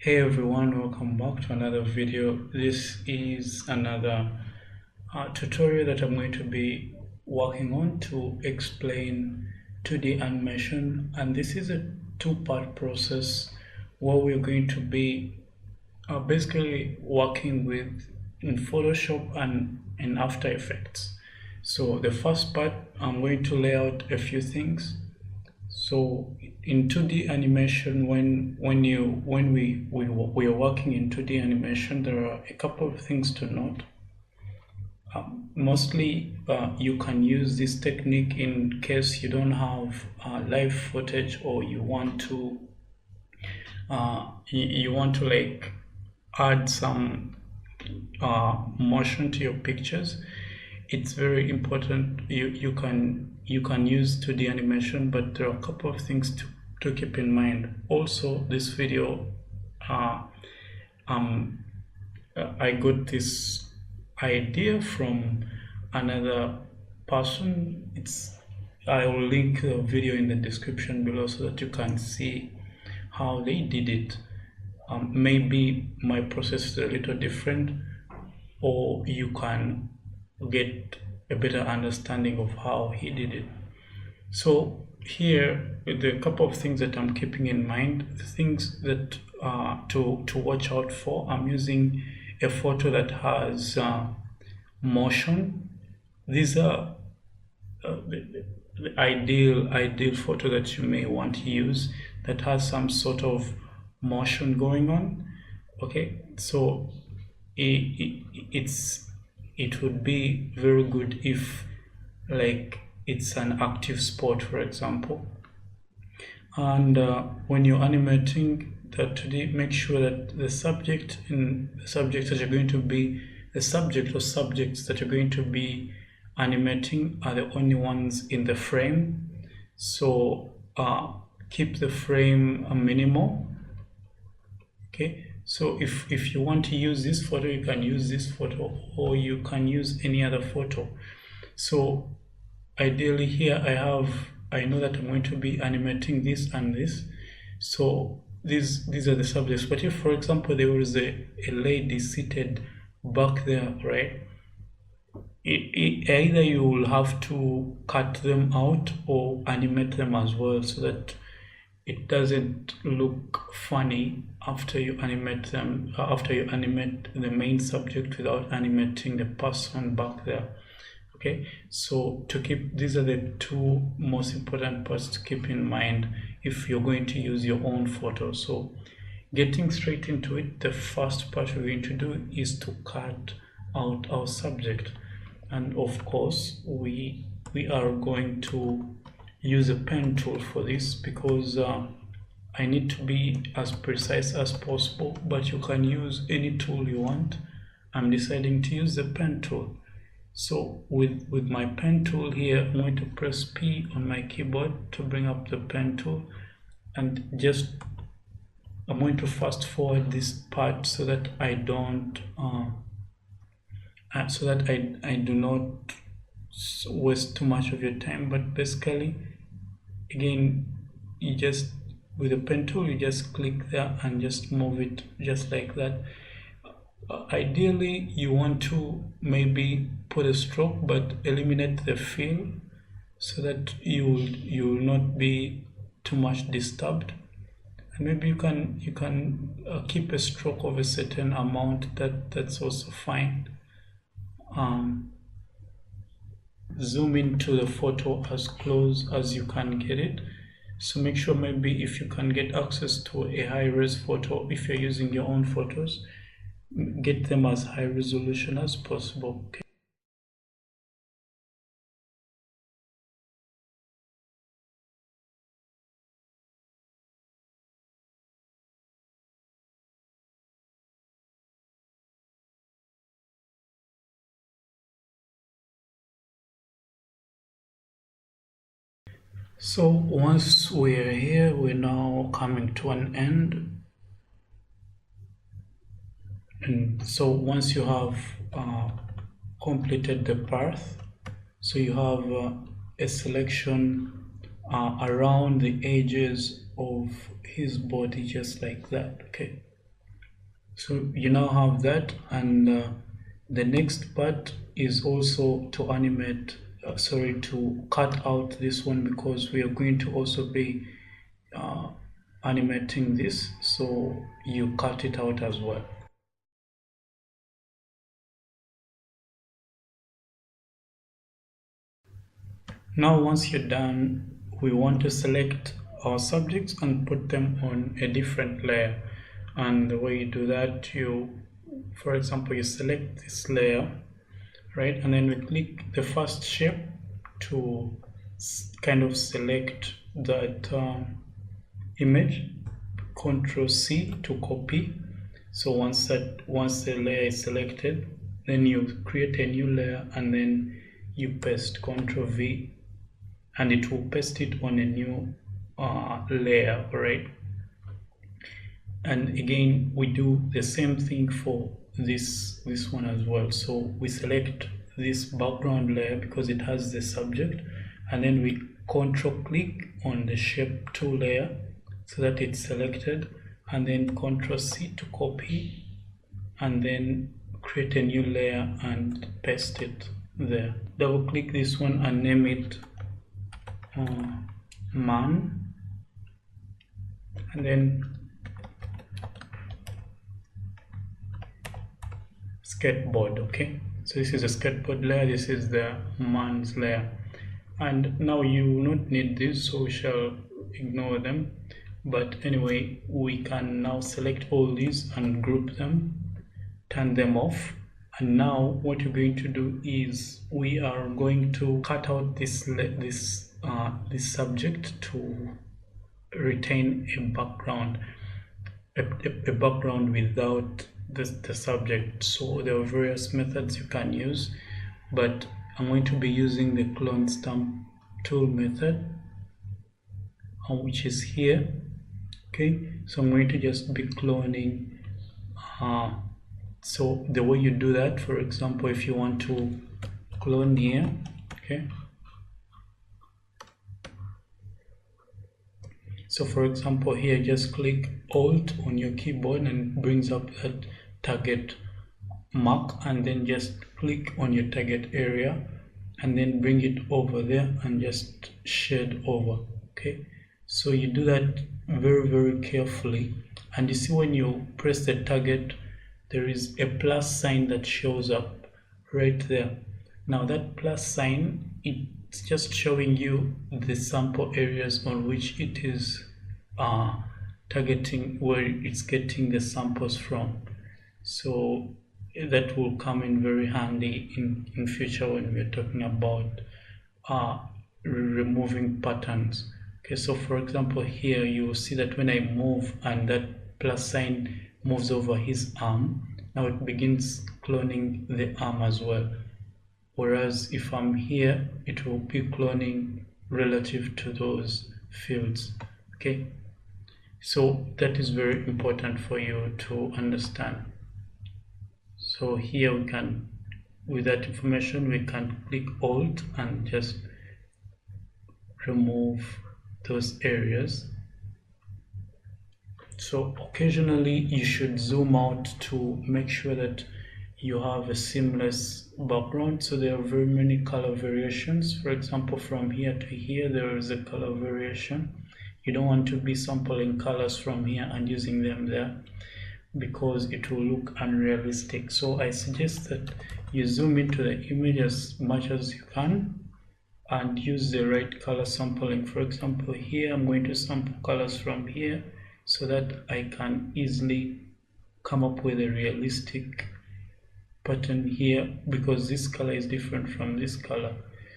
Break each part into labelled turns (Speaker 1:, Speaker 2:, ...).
Speaker 1: Hey everyone, welcome back to another video. This is another tutorial that I'm going to be working on to explain 2D animation, and this is a two-part process where we're going to be basically working with in Photoshop and in After Effects. So the first part, I'm going to lay out a few things. So in 2D animation, when we are working in 2D animation, there are a couple of things to note. Mostly, you can use this technique in case you don't have live footage, or you want to like add some motion to your pictures. It's very important. You can use 2D animation, but there are a couple of things to keep in mind. Also, this video, I got this idea from another person. I will link the video in the description below so that you can see how they did it. Maybe my process is a little different, or you can get a better understanding of how he did it. So here, with a couple of things that I'm keeping in mind, the things that to watch out for. I'm using a photo that has motion. These are the ideal photo that you may want to use that has some sort of motion going on. Okay, so it would be very good if like it's an active sport, for example. And when you're animating that 2D, make sure that the subject that you're going to be, the subject or subjects that you're going to be animating are the only ones in the frame. So keep the frame minimal. Okay, so if you want to use this photo, you can use this photo, or you can use any other photo. So ideally here I know that I'm going to be animating this and this, so these are the subjects. But if, for example, there was a lady seated back there, right, either you will have to cut them out or animate them as well, so that it doesn't look funny after you animate them, after you animate the main subject without animating the person back there. Okay, so these are the two most important parts to keep in mind if you're going to use your own photo. So getting straight into it, the first part we're going to do is to cut out our subject, and of course we are going to use a pen tool for this, because I need to be as precise as possible, but you can use any tool you want. I'm deciding to use the pen tool. So with my pen tool here, I'm going to press P on my keyboard to bring up the pen tool, and I'm going to fast forward this part so that I don't I do not waste too much of your time. But basically, again, you just, with the pen tool, you just click there and just move it just like that. Ideally, you want to maybe put a stroke but eliminate the fill, so that you will not be too much disturbed. And maybe you can keep a stroke of a certain amount. That's also fine. Zoom into the photo as close as you can get it. So make sure, maybe if you can get access to a high-res photo, if you're using your own photos, get them as high resolution as possible. Okay. So once we're here, we're now coming to an end. And so once you have completed the path, so you have a selection around the edges of his body, just like that. Okay, So you now have that, and the next part is also to animate, to cut out this one, because we are going to also be animating this, so you cut it out as well. Now once you're done, we want to select our subjects and put them on a different layer. And the way you do that, for example, you select this layer, right, and then we click the first shape to kind of select that image. Control C to copy. So once the layer is selected, then you create a new layer and then you paste Control V, and it will paste it on a new layer, right? And again, we do the same thing for this one as well. So we select this background layer because it has the subject, and then we control click on the shape 2 layer so that it's selected, and then Control C to copy, and then create a new layer and paste it there. Double click this one and name it man, and then skateboard. Okay, so this is a skateboard layer, this is the man's layer, and now you will not need this, so we shall ignore them. But anyway, we can now select all these and group them, turn them off, and now what you're going to do is we are going to cut out this subject to retain a background, a background without the subject. So there are various methods you can use, but I'm going to be using the clone stamp tool method, which is here. Okay, so I'm going to just be cloning. So the way you do that, for example, if you want to clone here, okay, so for example here, just click Alt on your keyboard and it brings up that target mark, and then just click on your target area and then bring it over there and just shade over. Okay, so you do that very carefully, and you see when you press the target, there is a plus sign that shows up right there. Now that plus sign, it's just showing you the sample areas on which it is targeting, where it's getting the samples from. So that will come in very handy in future when we're talking about removing patterns. Okay, so for example here you will see that when I move and that plus sign moves over his arm, now it begins cloning the arm as well, whereas if I'm here, it will be cloning relative to those fields. Okay, so that is very important for you to understand. So here we can, with that information, we can click Alt and just remove those areas. So occasionally you should zoom out to make sure that you have a seamless background. So there are very many color variations. For example, from here to here there is a color variation. You don't want to be sampling colors from here and using them there, because it will look unrealistic. So I suggest that you zoom into the image as much as you can and use the right color sampling. For example, here I'm going to sample colors from here so that I can easily come up with a realistic pattern here, because this color is different from this color.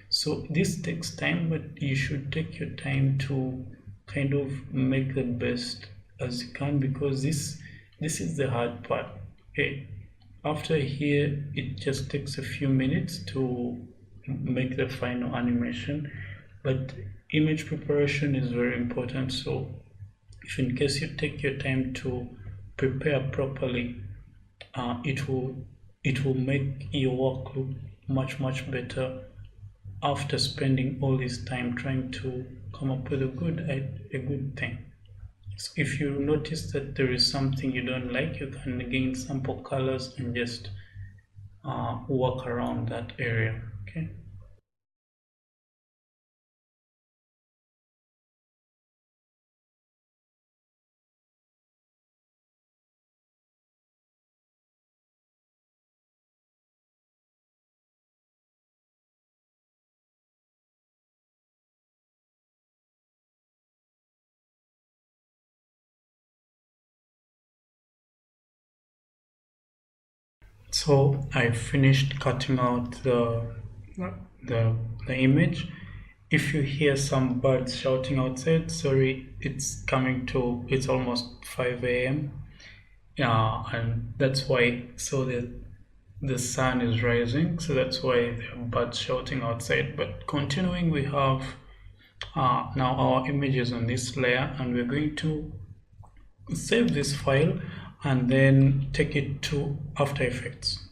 Speaker 1: So this takes time, but you should take your time to kind of make the best as you can, because this is the hard part. Okay, after here it just takes a few minutes to make the final animation, but image preparation is very important. So if in case you take your time to prepare properly, it will make your work look much better after spending all this time trying to come up with a good thing. So if you notice that there is something you don't like, you can again sample colors and just work around that area. Okay. So I finished cutting out the the image. If you hear some birds shouting outside, sorry, it's almost 5 a.m. Yeah, and that's why. So the sun is rising, so that's why there are birds shouting outside. But continuing, we have now our images on this layer, and we're going to save this file and then take it to After Effects.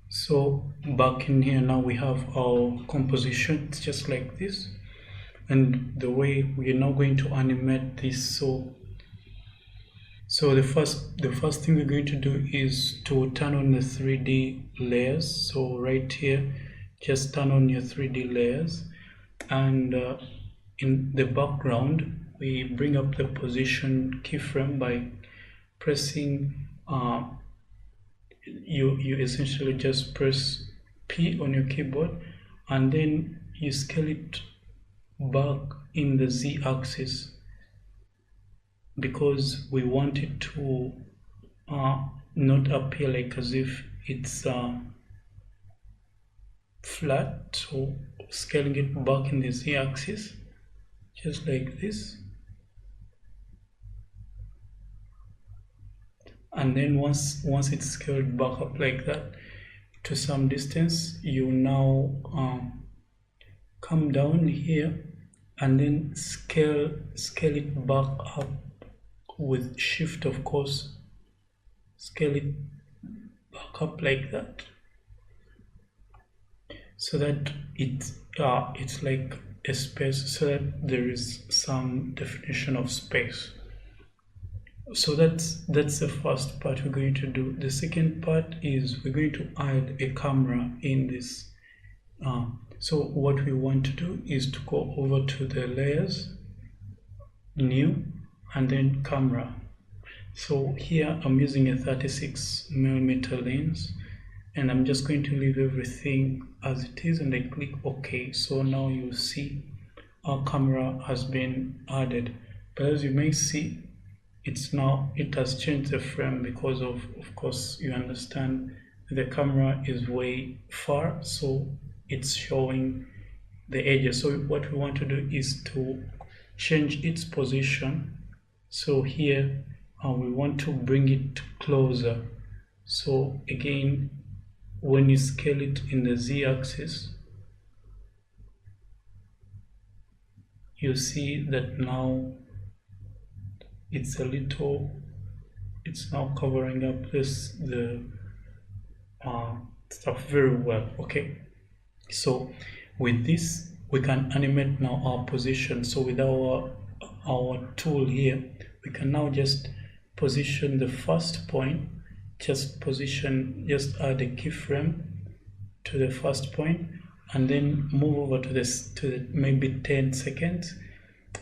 Speaker 1: So back in here now we have our composition. It's just like this, and the way we are now going to animate this. So the first thing we're going to do is to turn on the 3D layers. So right here, just turn on your 3D layers, and in the background we bring up the position keyframe by pressing you essentially just press P on your keyboard, and then you scale it back in the Z axis, because we want it to not appear like as if it's flat. So scaling it back in the Z axis, just like this. And then once it's scaled back up like that to some distance, you now come down here and then scale it back up with shift, of course. Scale it back up like that, so that it's like a space, so that there is some definition of space. So that's the first part we're going to do. The second part is we're going to add a camera in this. So what we want to do is to go over to the layers, new, and then camera. So here I'm using a 36mm lens, and I'm just going to leave everything as it is, and I click OK. So now you see our camera has been added, but as you may see, it has changed the frame because of course you understand the camera is way far, so it's showing the edges. So what we want to do is to change its position. So here we want to bring it closer. So again, when you scale it in the Z-axis, you see that now it's now covering up the stuff very well. Okay, so with this we can animate now our position. So with our tool here, we can now just position the first point, just add a keyframe to the first point, and then move over to maybe 10 seconds,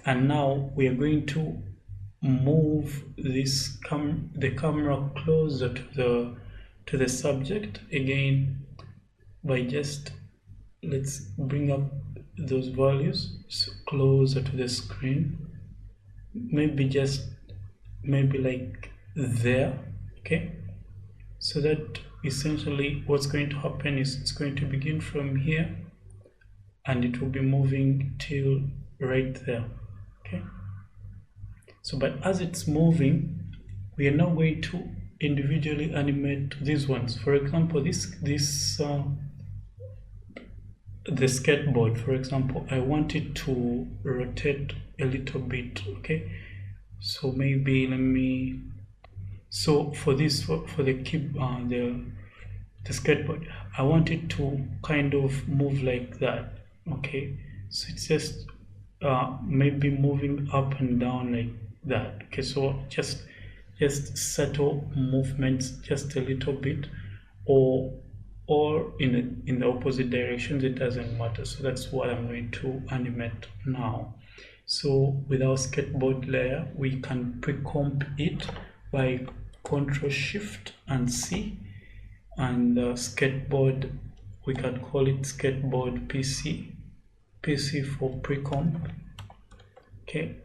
Speaker 1: and now we are going to move the camera closer to the subject again by let's bring up those values so closer to the screen, maybe like there. Okay, so that essentially what's going to happen is it's going to begin from here and it will be moving till right there. Okay, so but as it's moving, we are now going to individually animate these ones. For example, the skateboard, for example, I want it to rotate a little bit. Okay, so maybe so for the skateboard, I want it to kind of move like that. Okay, so it's just maybe moving up and down that. Okay, so just subtle movements, just a little bit, or in the opposite directions, it doesn't matter. So that's what I'm going to animate now. So with our skateboard layer, we can pre-comp it by Ctrl Shift and C, and skateboard, we can call it skateboard PC for pre-comp. Okay,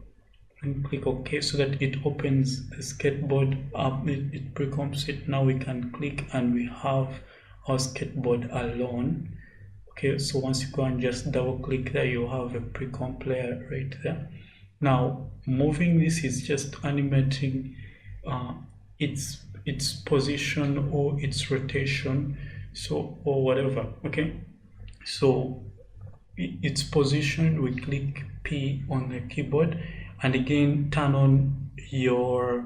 Speaker 1: and click OK so that it opens the skateboard up. It pre-comps it. Now we can click and we have our skateboard alone. Okay, so once you go and just double click there, you have a pre-comp layer right there. Now moving this is just animating its position or its rotation, so, or whatever. Okay, so its position, we click P on the keyboard, and again turn on your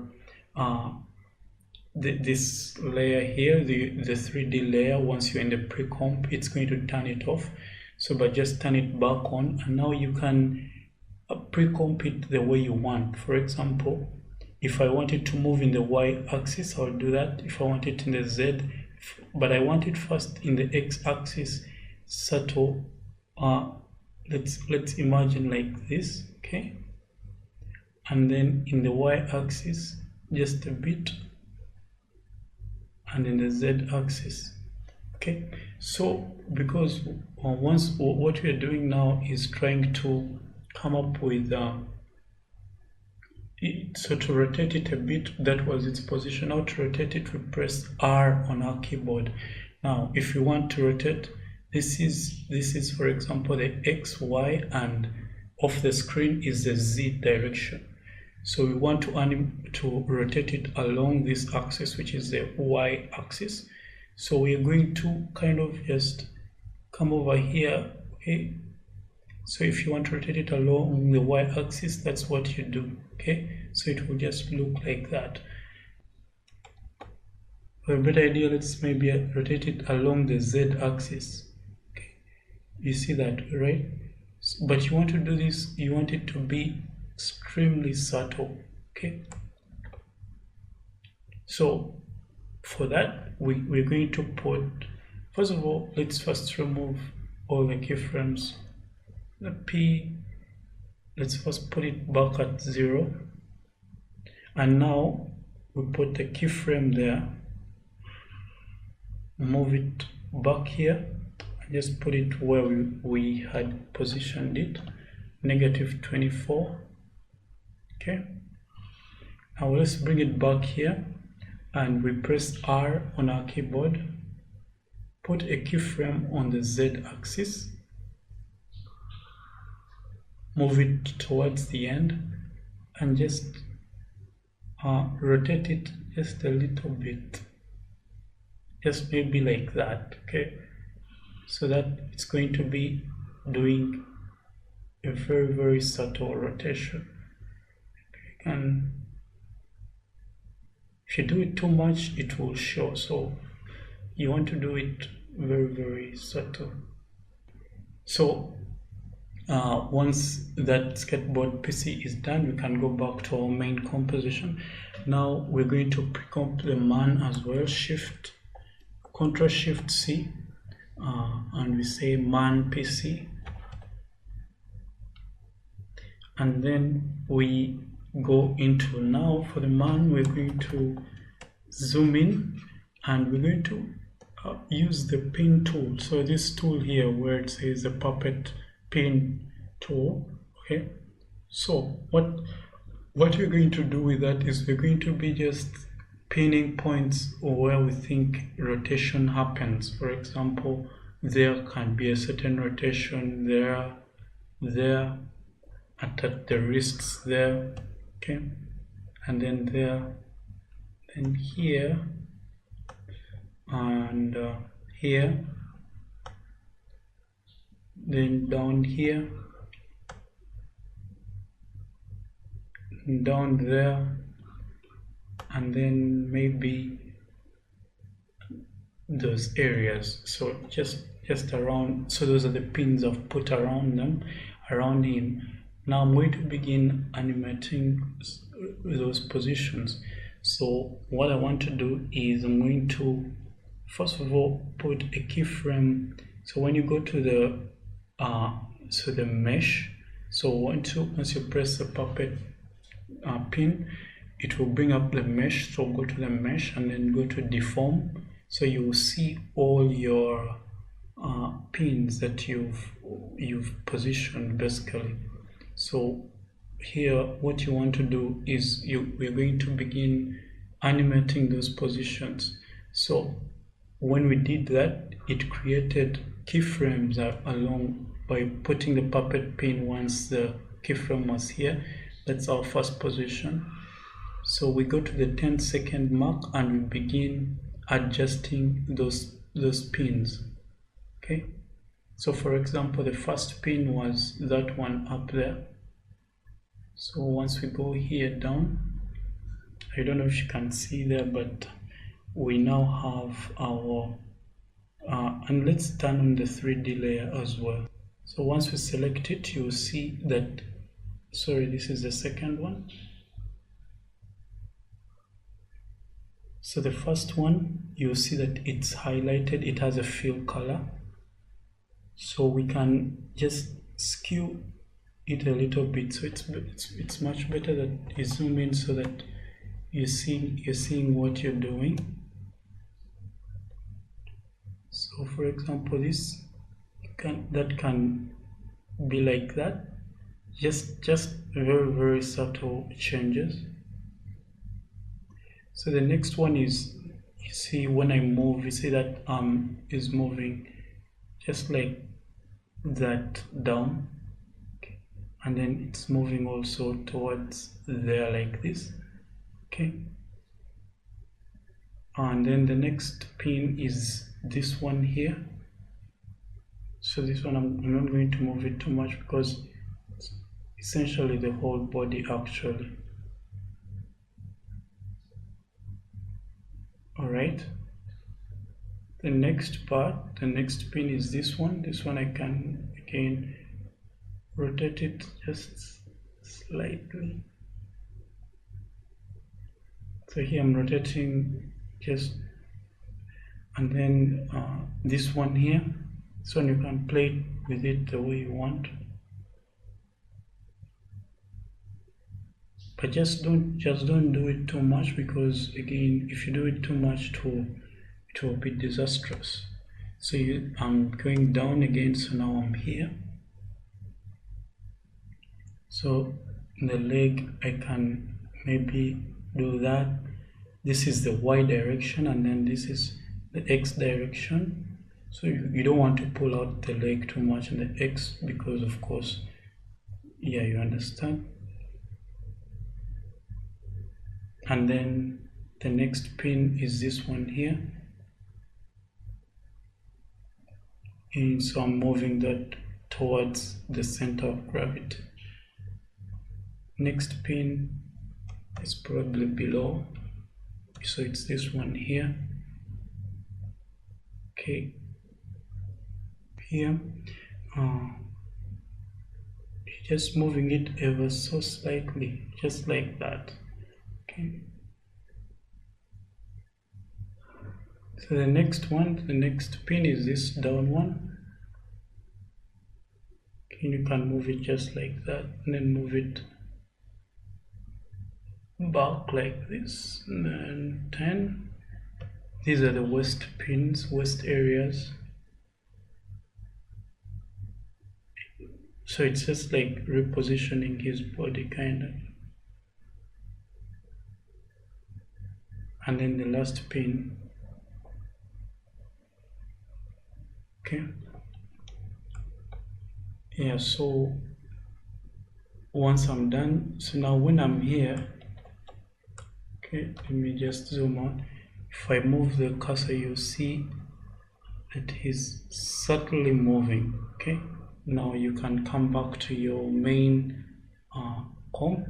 Speaker 1: this layer here, the 3D layer. Once you're in the pre-comp, it's going to turn it off, so but just turn it back on, and now you can pre-comp it the way you want. For example, if I wanted to move in the y-axis, I'll do that. If I want it in the z, but I want it first in the x-axis, subtle. Let's imagine like this, okay, and then in the y-axis just a bit, and in the z-axis. Okay, so because once what we are doing now is trying to come up with so to rotate it a bit, that was its position. Now to rotate it, we press R on our keyboard. Now if you want to rotate, this is for example the X, Y, and off the screen is the Z direction. So we want to rotate it along this axis, which is the Y axis. So we are going to kind of just come over here. Okay, so if you want to rotate it along the Y axis, that's what you do. Okay, so it will just look like that. For a better idea, let's maybe rotate it along the Z axis. Okay, you see that, right? But you want to do this, you want it to be extremely subtle. Okay, so for that we're going to put, first of all, let's first remove all the keyframes. The P, let's first put it back at 0, and now we put the keyframe there, move it back here, and just put it where we had positioned it, -24. Okay, now let's bring it back here, and we press R on our keyboard, put a keyframe on the Z axis, move it towards the end, and just rotate it just a little bit, just maybe like that. Okay, so that it's going to be doing a very, very subtle rotation. And if you do it too much, it will show, so you want to do it very, very subtle. So once that skateboard PC is done, we can go back to our main composition. Now we're going to pre-comp the man as well. Ctrl Shift C, and we say man PC, and then we go into, now for the man, we're going to zoom in, and we're going to use the pin tool. So this tool here where it says the puppet pin tool. Okay, so what we're going to do with that is we're going to be just pinning points where we think rotation happens. For example, there can be a certain rotation there, at the wrists there. Okay, and then there, then here, and here, then down here, down there, and then maybe those areas. So just around, so those are the pins I've put around them, around him. Now I'm going to begin animating those positions. So what I want to do is I'm going to first of all put a keyframe. So when you go to the mesh, so once you press the puppet pin, it will bring up the mesh. So go to the mesh and then go to deform. So you will see all your pins that you've positioned basically. So here what you want to do is we're going to begin animating those positions. So when we did that, it created keyframes along by putting the puppet pin once the keyframe was here. That's our first position. So we go to the 10-second mark and we begin adjusting those pins. Okay, so for example, the first pin was that one up there. So once we go here down, I don't know if you can see there, but we now have our and let's turn on the 3D layer as well. So once we select it, you'll see that, sorry, this is the second one. So the first one, you'll see that it's highlighted, it has a fill color. So we can just skew it a little bit, so it's much better that you zoom in so that you're seeing what you're doing. So for example, that can be like that, just very subtle changes. So the next one is, you see when I move, you see that is moving just like that down, okay. And then it's moving also towards there like this, okay. And then the next pin is this one here. So this one I'm not going to move it too much because it's essentially the whole body actually. All right, the next pin is this one. This one I can again rotate it just slightly. So here I'm rotating just, and then this one here, so you can play with it the way you want, but just don't do it too much, because again, if you do it too much, it will be disastrous. So I'm going down again, so now I'm here. So the leg, I can maybe do that. This is the Y direction, and then this is the X direction. So you don't want to pull out the leg too much in the X, because of course, yeah, you understand. And then the next pin is this one here, and so I'm moving that towards the center of gravity. Next pin is probably below, so it's this one here, okay. Here just moving it ever so slightly, just like that, okay. So the next pin is this down one, okay. You can move it just like that, and then move it back like this, and then 10. These are the waist pins, waist areas. So it's just like repositioning his body kind of. And then the last pin, okay. Yeah, so once I'm done, so now when I'm here, okay, let me just zoom out. If I move the cursor, you'll see that he's subtly moving, okay. Now you can come back to your main comp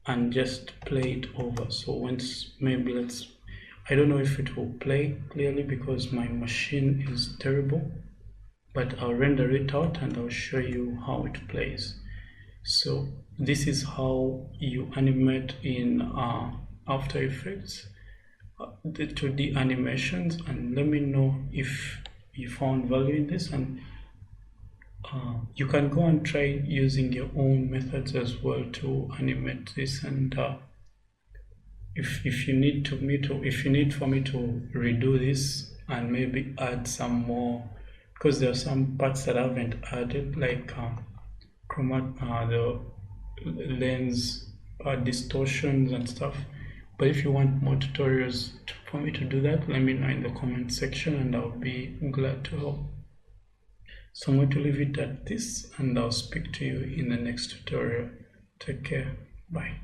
Speaker 1: and just play it over. So once, maybe I don't know if it will play clearly because my machine is terrible, but I'll render it out and I'll show you how it plays. So this is how you animate in After Effects, the 2D animations, and let me know if you found value in this, and you can go and try using your own methods as well to animate this. And if you need for me to redo this and maybe add some more, because there are some parts that I haven't added, like the lens distortions and stuff. But if you want more tutorials for me to do that, let me know in the comment section and I'll be glad to help. So I'm going to leave it at this, and I'll speak to you in the next tutorial. Take care. Bye.